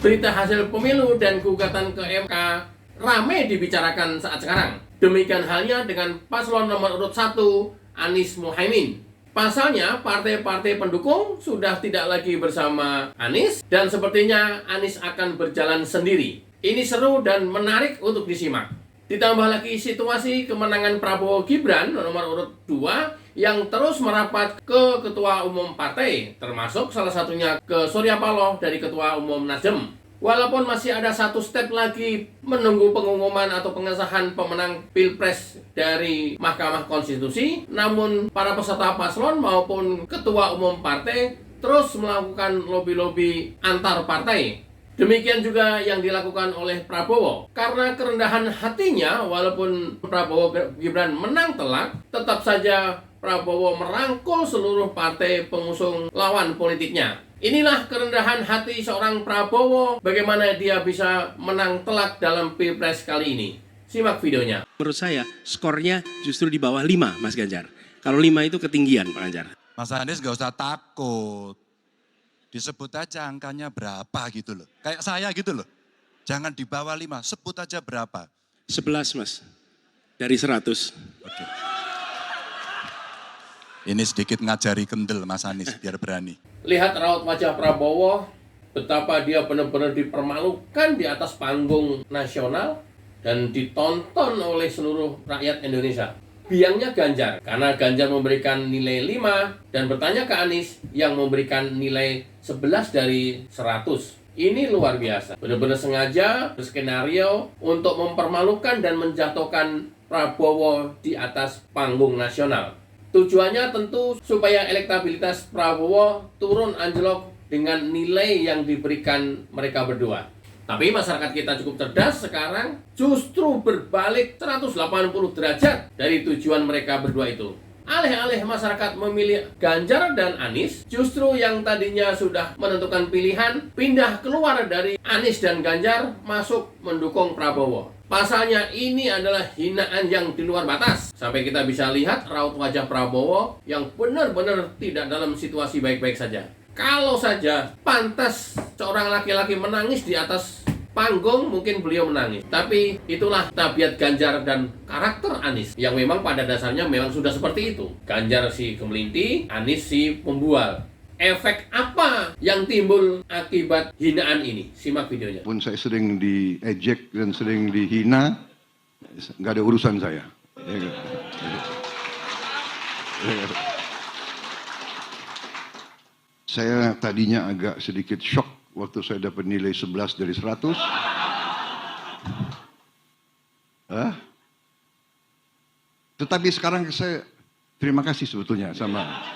Berita hasil pemilu dan gugatan ke MK ramai dibicarakan saat sekarang. Demikian halnya dengan paslon nomor urut 1, Anies Mohaimin. Pasalnya, partai-partai pendukung sudah tidak lagi bersama Anies dan sepertinya Anies akan berjalan sendiri. Ini seru dan menarik untuk disimak. Ditambah lagi situasi kemenangan Prabowo Gibran nomor urut 2 yang terus merapat ke ketua umum partai, termasuk salah satunya ke Surya Paloh dari ketua umum Nasdem. Walaupun masih ada satu step lagi menunggu pengumuman atau pengesahan pemenang Pilpres dari Mahkamah Konstitusi, namun para peserta paslon maupun ketua umum partai terus melakukan lobi-lobi antar partai. Demikian juga yang dilakukan oleh Prabowo. Karena kerendahan hatinya, walaupun Prabowo Gibran menang telak, tetap saja Prabowo merangkul seluruh partai pengusung lawan politiknya. Inilah kerendahan hati seorang Prabowo, bagaimana dia bisa menang telak dalam Pilpres kali ini. Simak videonya. Menurut saya, skornya justru di bawah 5, Mas Ganjar. Kalau 5 itu ketinggian, Pak Ganjar. Mas Anies gak usah takut. Disebut aja angkanya berapa gitu loh. Kayak saya gitu loh. Jangan di bawah 5, sebut aja berapa. 11, Mas. Dari 100. Oke. Ini sedikit ngajari kendel Mas Anies biar berani. Lihat raut wajah Prabowo, betapa dia benar-benar dipermalukan di atas panggung nasional dan ditonton oleh seluruh rakyat Indonesia. Biangnya Ganjar, karena Ganjar memberikan nilai 5 dan bertanya ke Anies yang memberikan nilai 11 dari 100. Ini luar biasa, benar-benar sengaja berskenario untuk mempermalukan dan menjatuhkan Prabowo di atas panggung nasional. Tujuannya tentu supaya elektabilitas Prabowo turun anjlok dengan nilai yang diberikan mereka berdua. Tapi masyarakat kita cukup cerdas sekarang justru berbalik 180 derajat dari tujuan mereka berdua itu. Alih-alih masyarakat memilih Ganjar dan Anies, justru yang tadinya sudah menentukan pilihan pindah keluar dari Anies dan Ganjar masuk mendukung Prabowo. Pasalnya ini adalah hinaan yang di luar batas. Sampai kita bisa lihat raut wajah Prabowo yang benar-benar tidak dalam situasi baik-baik saja. Kalau saja pantas seorang laki-laki menangis di atas panggung, mungkin beliau menangis. Tapi itulah tabiat Ganjar dan karakter Anies yang memang pada dasarnya memang sudah seperti itu. Ganjar si kemelinti, Anies si pembual. Efek apa yang timbul akibat hinaan ini? Simak videonya. Pun saya sering diejek dan sering dihina, nggak ada urusan saya. Saya tadinya agak sedikit shock waktu saya dapat nilai 11 dari 100. Tetapi sekarang saya terima kasih sebetulnya sama...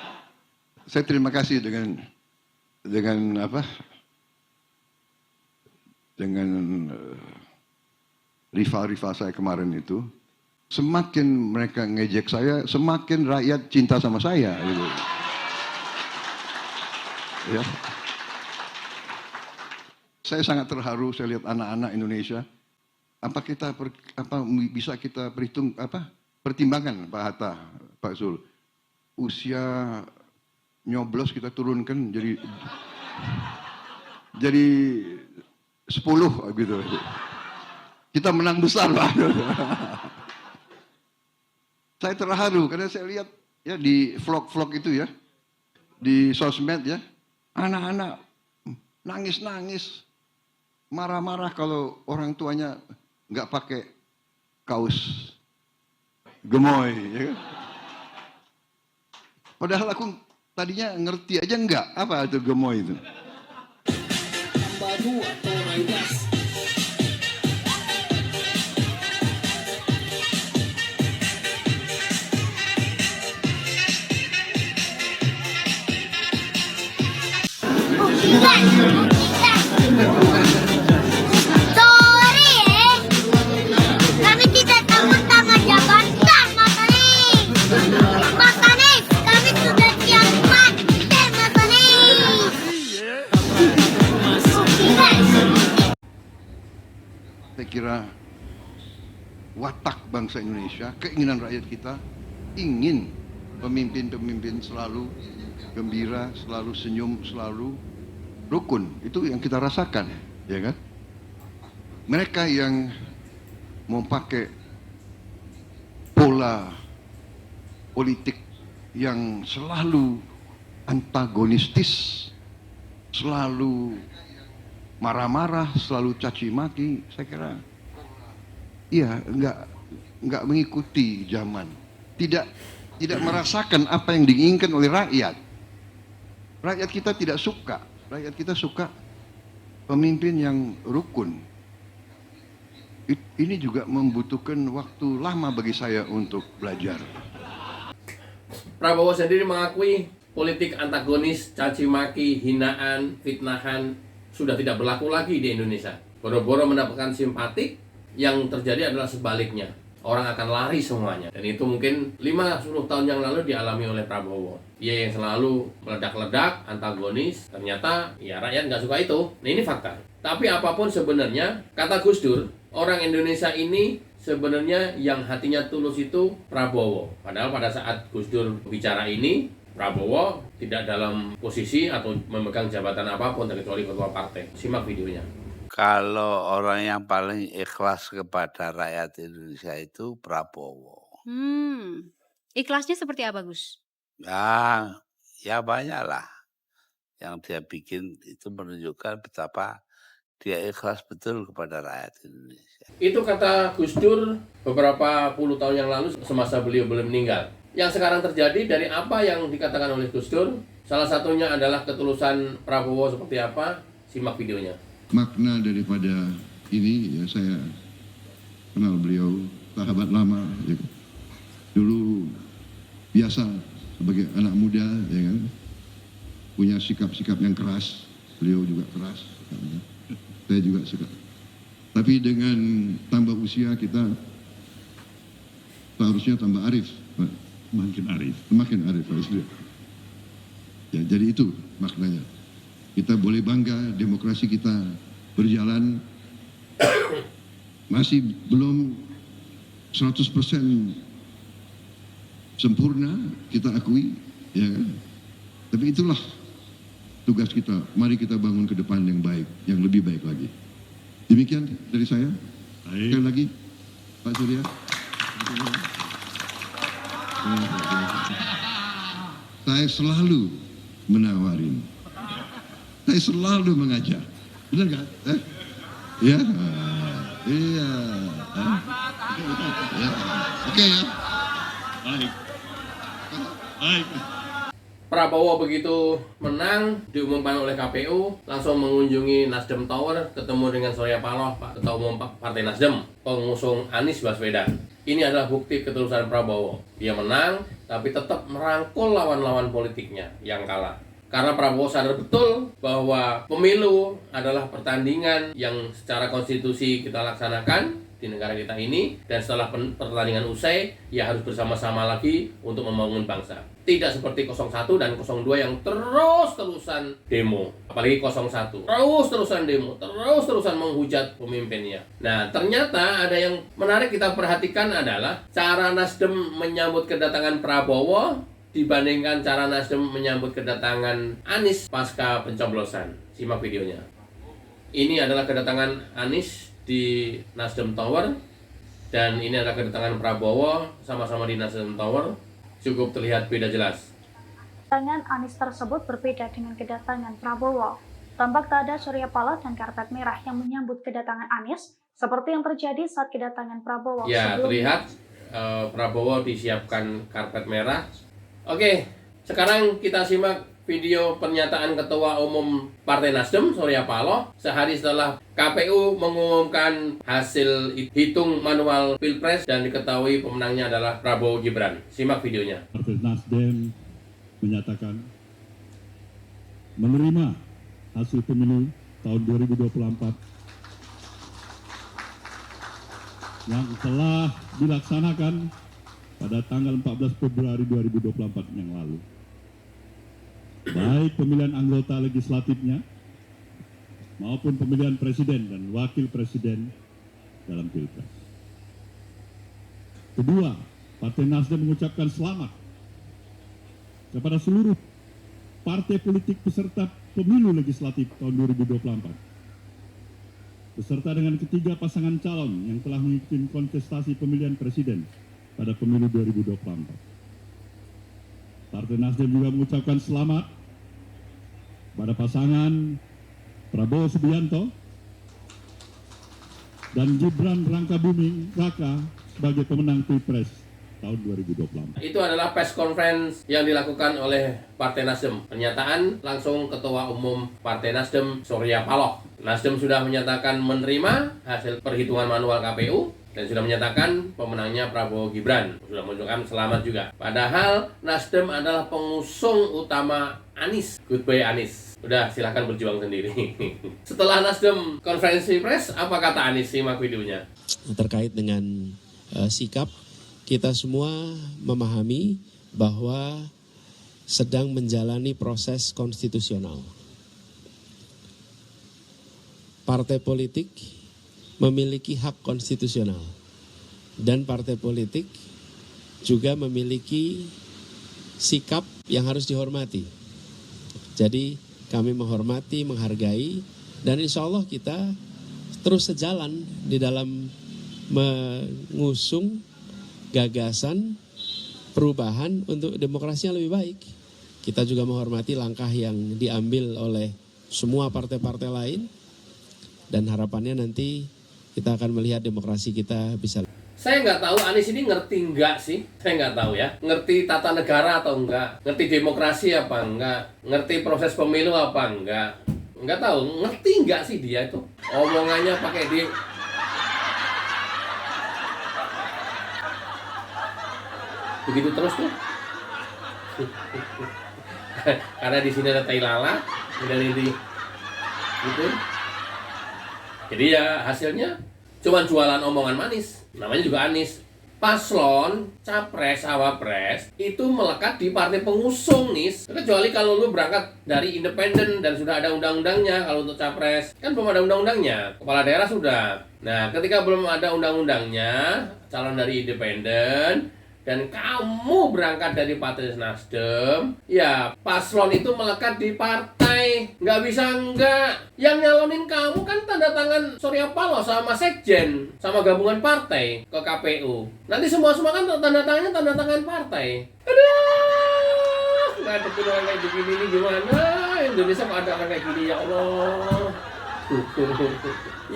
Saya terima kasih dengan rival-rival saya kemarin itu. Semakin mereka ngejek saya, semakin rakyat cinta sama saya. Gitu. Ya. Saya sangat terharu, saya lihat anak-anak Indonesia. Bisa kita pertimbangkan Pak Hatta, Pak Zul, usia nyoblos kita turunkan jadi 10 gitu. Kita menang besar Pak. Saya terharu karena saya lihat ya di vlog-vlog itu ya, di sosmed ya, anak-anak nangis-nangis, marah-marah kalau orang tuanya nggak pakai kaos gemoy. Ya kan? Padahal aku tadinya ngerti aja enggak apa itu gemoy itu. Badu atau ranggas. Sorry kami tidak takut sama jabatan Mas Anies. Mas Anies, kami sudah siap mati Mas Anies. Saya kira watak bangsa Indonesia, keinginan rakyat kita ingin pemimpin-pemimpin selalu gembira, selalu senyum, selalu rukun. Itu yang kita rasakan. ya kan? Mereka yang mau pakai pola politik yang selalu antagonistis, selalu marah-marah, selalu caci maki, saya kira iya nggak mengikuti zaman, tidak merasakan apa yang diinginkan oleh rakyat. Rakyat kita tidak suka, rakyat kita suka pemimpin yang rukun. Ini juga membutuhkan waktu lama bagi saya untuk belajar. Prabowo sendiri mengakui politik antagonis, caci maki, hinaan, fitnahan sudah tidak berlaku lagi di Indonesia. Boro-boro mendapatkan simpatik, yang terjadi adalah sebaliknya. Orang akan lari semuanya. Dan itu mungkin 5-10 tahun yang lalu dialami oleh Prabowo. Dia yang selalu meledak-ledak, antagonis, ternyata ya rakyat nggak suka itu. Nah ini fakta. Tapi apapun sebenarnya, kata Gus Dur, orang Indonesia ini sebenarnya yang hatinya tulus itu Prabowo. Padahal pada saat Gus Dur bicara ini, Prabowo tidak dalam posisi atau memegang jabatan apapun kecuali ketua partai. Simak videonya. Kalau orang yang paling ikhlas kepada rakyat Indonesia itu Prabowo. Ikhlasnya seperti apa, Gus? Ya banyak lah. Yang dia bikin itu menunjukkan betapa dia ikhlas betul kepada rakyat Indonesia. Itu kata Gus Dur beberapa puluh tahun yang lalu semasa beliau belum meninggal. Yang sekarang terjadi dari apa yang dikatakan oleh Gus Dur, salah satunya adalah ketulusan Prabowo seperti apa. Simak videonya. Makna daripada ini ya, saya kenal beliau, sahabat lama ya. Dulu biasa sebagai anak muda ya kan, punya sikap-sikap yang keras, beliau juga keras ya. Saya juga suka. Tapi dengan tambah usia kita seharusnya tambah arif, makin arif harusnya. Ya, jadi itu maknanya. Kita boleh bangga demokrasi kita berjalan, masih belum 100% sempurna, kita akui, ya kan? Tapi itulah tugas kita. Mari kita bangun ke depan yang baik, yang lebih baik lagi. Demikian dari saya. Sekali lagi, Pak Surya. Saya selalu menawarin. Saya selalu mengajak. Benar nggak? Ya? Iya. Ya. Oke ya. Baik. Prabowo begitu menang, diumumkan oleh KPU, langsung mengunjungi Nasdem Tower, ketemu dengan Surya Paloh, Ketua Umum Partai Nasdem, pengusung Anies Baswedan. Ini adalah bukti ketulusan Prabowo. Dia menang, tapi tetap merangkul lawan-lawan politiknya yang kalah. Karena Prabowo sadar betul bahwa pemilu adalah pertandingan yang secara konstitusi kita laksanakan di negara kita ini, dan setelah pertandingan usai, ya harus bersama-sama lagi untuk membangun bangsa. Tidak seperti 01 dan 02 yang terus-terusan demo. Apalagi 01, terus-terusan demo, terus-terusan menghujat pemimpinnya. Nah, ternyata ada yang menarik kita perhatikan adalah cara Nasdem menyambut kedatangan Prabowo dibandingkan cara Nasdem menyambut kedatangan Anies pasca pencoblosan. Simak videonya. Ini adalah kedatangan Anies di Nasdem Tower, dan ini adalah kedatangan Prabowo sama-sama di Nasdem Tower. Cukup terlihat beda jelas. Kedatangan Anies tersebut berbeda dengan kedatangan Prabowo. Tampak tak ada Surya Paloh dan karpet merah yang menyambut kedatangan Anies, seperti yang terjadi saat kedatangan Prabowo Ya, sebelumnya. terlihat Prabowo disiapkan karpet merah. Oke, sekarang kita simak video pernyataan Ketua Umum Partai Nasdem, Surya Paloh, sehari setelah KPU mengumumkan hasil hitung manual Pilpres dan diketahui pemenangnya adalah Prabowo Gibran. Simak videonya. Partai Nasdem menyatakan menerima hasil pemilu tahun 2024 yang telah dilaksanakan pada tanggal 14 Februari 2024 yang lalu. Baik pemilihan anggota legislatifnya maupun pemilihan presiden dan wakil presiden dalam Pilpres. Kedua, Partai Nasdem mengucapkan selamat kepada seluruh partai politik peserta pemilu legislatif tahun 2024 beserta dengan ketiga pasangan calon yang telah mengikuti kontestasi pemilihan presiden pada pemilu 2024. Partai Nasdem juga mengucapkan selamat pada pasangan Prabowo Subianto dan Gibran Rakabuming Raka sebagai pemenang Pilpres tahun 2024. Itu adalah press conference yang dilakukan oleh Partai Nasdem. Pernyataan langsung Ketua Umum Partai Nasdem, Surya Paloh. Nasdem sudah menyatakan menerima hasil perhitungan manual KPU dan sudah menyatakan pemenangnya Prabowo Gibran. Sudah menunjukkan selamat juga. Padahal Nasdem adalah pengusung utama Anies. Goodbye Anies. Udah, silahkan berjuang sendiri. Setelah Nasdem konferensi pers, apa kata Anies? Simak videonya. Terkait dengan sikap, kita semua memahami bahwa sedang menjalani proses konstitusional. Partai politik memiliki hak konstitusional dan partai politik juga memiliki sikap yang harus dihormati. Jadi kami menghormati, menghargai, dan insya Allah kita terus sejalan di dalam mengusung gagasan perubahan untuk demokrasi yang lebih baik. Kita juga menghormati langkah yang diambil oleh semua partai-partai lain, dan harapannya nanti kita akan melihat demokrasi kita bisa. Saya nggak tahu Anies ini ngerti nggak sih? Saya nggak tahu ya. Ngerti tata negara atau enggak? Ngerti demokrasi apa enggak? Ngerti proses pemilu apa enggak? Nggak tahu. Ngerti nggak sih dia itu? Omongannya pakai di... Begitu terus tuh. Karena di sini ada tai lala, kemudian ini gitu. Jadi ya hasilnya cuma jualan omongan manis. Namanya juga Anies. Paslon, capres, cawapres itu melekat di partai pengusung nih. Kecuali kalau lu berangkat dari independen dan sudah ada undang-undangnya. Kalau untuk capres kan belum ada undang-undangnya. Kepala daerah sudah. Nah, ketika belum ada undang-undangnya, calon dari independen dan kamu berangkat dari Partai Nasdem, ya paslon itu melekat di partai. Nggak bisa enggak. Yang nyalonin kamu kan tanda tangan Surya Paloh sama Sekjen, sama gabungan partai ke KPU. Nanti semua kan tanda tangannya tanda tangan partai. Aduh, nggak ada orang kayak begini ini gimana? Indonesia kok ada orang kayak gini, ya Allah.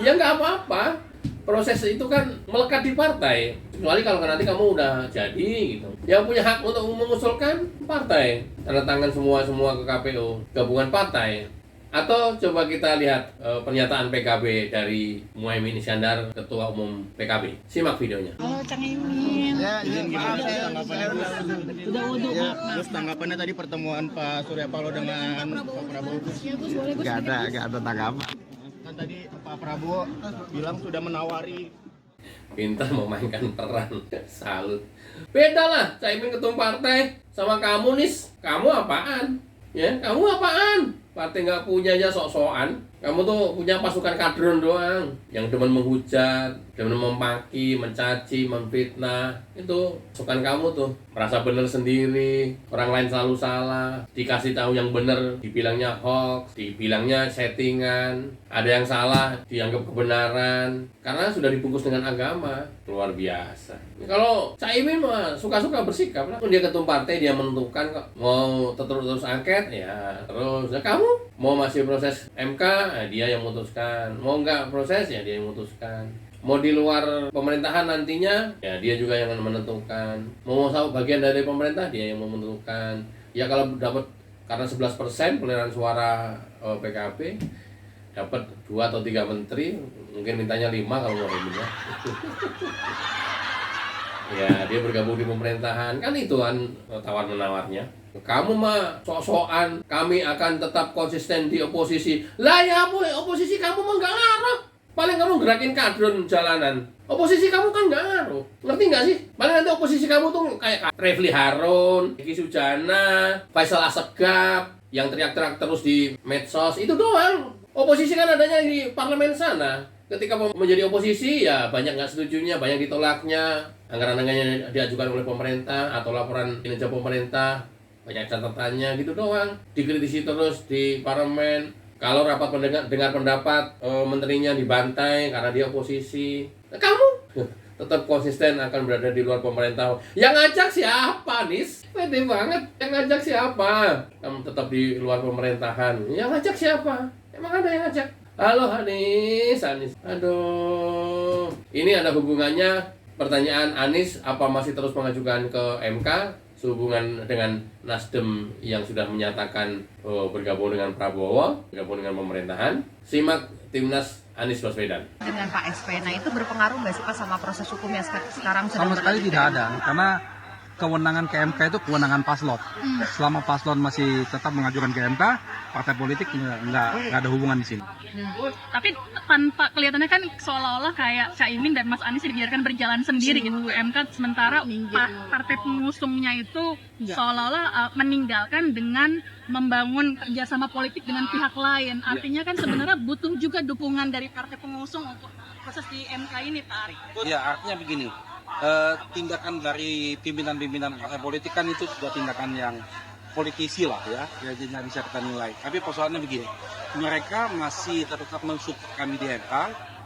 Ya nggak apa-apa. Proses itu kan melekat di partai. Kecuali kalau nanti kamu udah jadi gitu. Yang punya hak untuk mengusulkan partai. Tanda tangan semua ke KPU, gabungan partai. Atau coba kita lihat pernyataan PKB dari Muhaimin Iskandar, Ketua Umum PKB. Simak videonya. Halo Cang Imin. Gimana tanggapannya Gus? Tanggapannya tadi pertemuan Pak Surya Paloh dengan Pak Prabowo. Gak ada tanggapan. Kan tadi Pak Prabowo bilang sudah menawari. Pintar memainkan peran. Salut. Beda lah Caimin ketua partai sama kamu Nis. Kamu apaan? Ya, kamu apaan? Partai nggak punya aja sok-sokan. Kamu tuh punya pasukan kadron doang yang demen menghujat, demen memaki, mencaci, memfitnah. Itu pasukan kamu tuh. Merasa bener sendiri, orang lain selalu salah. Dikasih tahu yang bener, dibilangnya hoax, dibilangnya settingan. Ada yang salah, dianggap kebenaran. Karena sudah dibungkus dengan agama. Luar biasa. Kalau Caimin mah suka-suka bersikap lah. Dia ketua partai, dia menentukan kok. Mau terus angket, ya terus. Nah, kamu mau masih proses MK, nah, dia yang memutuskan. Mau nggak proses, ya dia yang memutuskan. Mau di luar pemerintahan nantinya, ya dia juga yang menentukan. Mau bagian dari pemerintah, dia yang menentukan. Ya kalau dapat, karena 11% perolehan suara PKB, dapat 2 atau 3 menteri, mungkin mintanya 5 kalau mau ya. Ya dia bergabung di pemerintahan, kan itu kan tawar-menawarnya. Kamu mah sok-sokan, kami akan tetap konsisten di oposisi. Lah ya boleh, oposisi kamu mah nggak ngaruh. Paling kamu gerakin kadron jalanan. Oposisi kamu kan nggak ngaruh. Ngerti nggak sih? Paling nanti oposisi kamu tuh kayak Refli Harun, Iki Sujana, Faisal Assegaf, yang teriak-teriak terus di medsos. Itu doang. Oposisi kan adanya di parlemen sana. Ketika menjadi oposisi, ya banyak nggak setujunya, banyak ditolaknya. Anggaran-anggarannya diajukan oleh pemerintah atau laporan kinerja pemerintah. Banyak catatannya gitu doang. Dikritisi terus di parlemen. Kalau rapat dengar pendapat menterinya dibantai karena dia oposisi, kamu tetap konsisten akan berada di luar pemerintah. Yang ngajak siapa, Nis? Pede banget. Yang ngajak siapa? Kamu tetap di luar pemerintahan. Yang ngajak siapa? Emang ada yang ngajak? Halo Anies. Aduh. Ini ada hubungannya pertanyaan Anies apa masih terus mengajukan ke MK sehubungan dengan Nasdem yang sudah menyatakan bergabung dengan Prabowo, bergabung dengan pemerintahan. Simak Timnas Anies Baswedan. Dengan Pak SP, nah itu berpengaruh nggak sih Pak sama proses hukum yang sekarang sedang sama sekali berlanjut? tidak ada, karena kewenangan ke MK itu kewenangan paslon. Selama paslon masih tetap mengajukan ke MK, partai politik nggak ada hubungan di sini. Tapi tanpa kelihatannya kan seolah-olah kayak Caimin dan Mas Anies dibiarkan berjalan sendiri gitu MK, sementara partai pengusungnya itu seolah-olah meninggalkan dengan membangun kerjasama politik dengan pihak lain. Artinya kan sebenarnya butuh juga dukungan dari partai pengusung untuk proses di MK ini, Pak. Ya, artinya begini, tindakan dari pimpinan-pimpinan partai politik kan itu sudah tindakan yang politisi lah ya jadi bisa kita nilai. Tapi persoalannya begini, mereka masih tetap mensupport kami di MK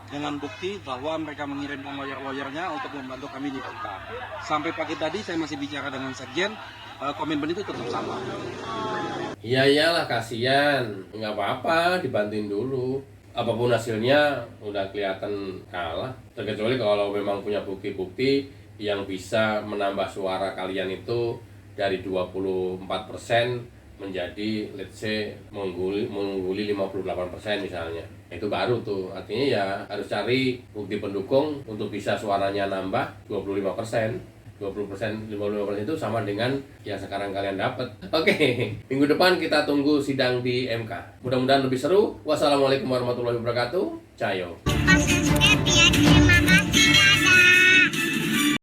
dengan bukti bahwa mereka mengirimkan lawyer-lawyernya untuk membantu kami di MK. Sampai pagi tadi saya masih bicara dengan Sekjen, komitmen itu tetap sama. Ya iyalah, kasihan, nggak apa-apa, dibantuin dulu. Apapun hasilnya udah kelihatan kalah. Terkecuali kalau memang punya bukti-bukti yang bisa menambah suara kalian itu dari 24% menjadi let's say mengungguli 58% misalnya. Itu baru tuh, artinya ya harus cari bukti pendukung untuk bisa suaranya nambah 25%. 20%, 55% itu sama dengan yang sekarang kalian dapat. Oke, minggu depan kita tunggu sidang di MK. Mudah-mudahan lebih seru. Wassalamualaikum warahmatullahi wabarakatuh. Cayo.